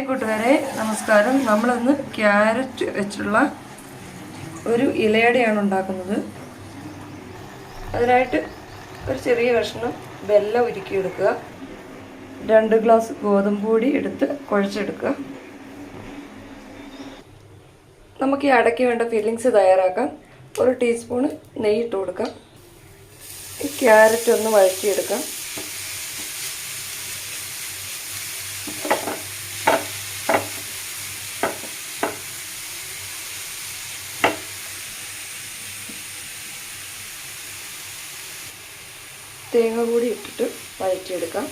കൂട്ടുകാരെ നമസ്കാരം. നമ്മളിന്ന് ക്യാരറ്റ് വെച്ചുള്ള ഒരു ഇലയടയാണ് ഉണ്ടാക്കുന്നത്. അതിനായിട്ട് ഒരു ചെറിയ കഷ്ണം വെല്ലം ഉരുക്കിയെടുക്കുക. 2 ഗ്ലാസ് ഗോതമ്പ് പൊടി എടുത്ത് കുഴച്ചെടുക്കുക. നമുക്ക് ഈ അടയ്ക്ക് വേണ്ട ഫില്ലിങ്സ് തയ്യാറാക്കാം. 1 ടീസ്പൂൺ നെയ്യ് ഇട്ട് കൊടുക്കാം. ഈ ക്യാരറ്റ് ഒന്ന് വഴറ്റിയെടുക്കാം. തേങ്ങ കൂടി ഇട്ടിട്ട് വഴറ്റിയെടുക്കാം.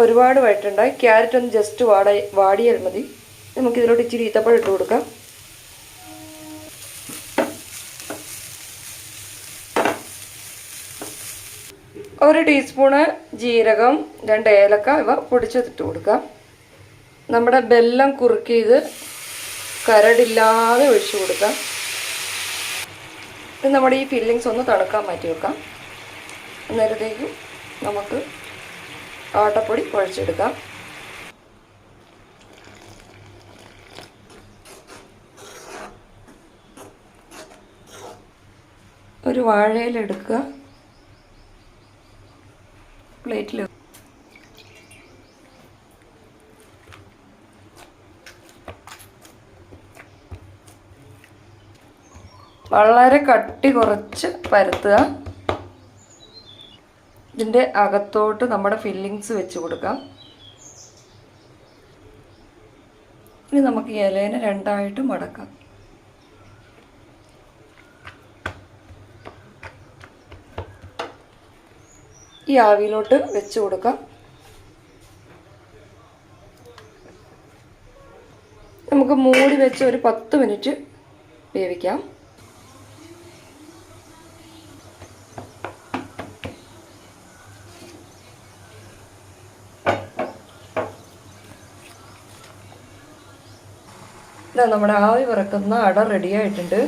ഒരുപാട് വഴറ്റണ്ട. ക്യാരറ്റ് ഒന്ന് ജസ്റ്റ് വാടിയാൽ മതി. നമുക്കിതിലോട്ട് ഇച്ചിരി ഈത്തപ്പഴം ഇട്ട് കൊടുക്കാം. ഒരു ടീസ്പൂണ് ജീരകം, 2 ഏലക്ക ഇവ പൊടിച്ചിട്ട് കൊടുക്കാം. നമ്മുടെ വെല്ലം കുറുക്കിയത് കരടില്ലാതെ ഒഴിച്ചു കൊടുക്കാം. ഇത് നമ്മുടെ ഈ ഫില്ലിങ്സ് ഒന്ന് തണുക്കാൻ മാറ്റി വെക്കാം. അന്നേരത്തേക്കും നമുക്ക് ആട്ടപ്പൊടി കുഴച്ചെടുക്കാം. ഒരു വാഴയിലെടുക്കുക. പ്ലേറ്റിൽ വളരെ കട്ടി കുറച്ച് പരത്തുക. ഇതിൻ്റെ അകത്തോട്ട് നമ്മുടെ ഫില്ലിങ്സ് വെച്ച് കൊടുക്കാം. ഇനി നമുക്ക് ഈ ഇലേനെ 2ആയിട്ട് മടക്കാം. ഈ ആവിയിലോട്ട് വെച്ച് കൊടുക്കാം. നമുക്ക് മൂടി വെച്ച് ഒരു 10 മിനിറ്റ് വേവിക്കാം. ഇതാ നമ്മുടെ ആവി പറക്കുന്ന അട റെഡിയായിട്ടുണ്ട്.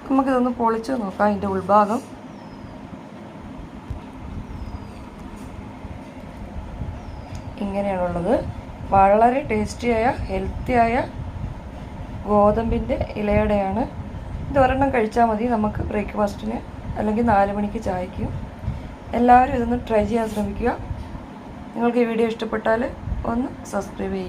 നമുക്കിതൊന്ന് പൊളിച്ച് നോക്കാം. അതിൻ്റെ ഉൾഭാഗം ഇങ്ങനെയാണുള്ളത്. വളരെ ടേസ്റ്റിയായ ഹെൽത്തിയായ ഗോതമ്പിൻ്റെ ഇലയടയാണ്. ഇത് ഒരെണ്ണം കഴിച്ചാൽ മതി നമുക്ക് ബ്രേക്ക്ഫാസ്റ്റിന് അല്ലെങ്കിൽ 4 മണിക്ക് ചായക്ക്. എല്ലാവരും ഇതൊന്ന് ട്രൈ ചെയ്യാൻ ശ്രമിക്കുക. നിങ്ങൾക്ക് ഈ വീഡിയോ ഇഷ്ടപ്പെട്ടാൽ ഒന്ന് സബ്സ്ക്രൈബ് ചെയ്യുക.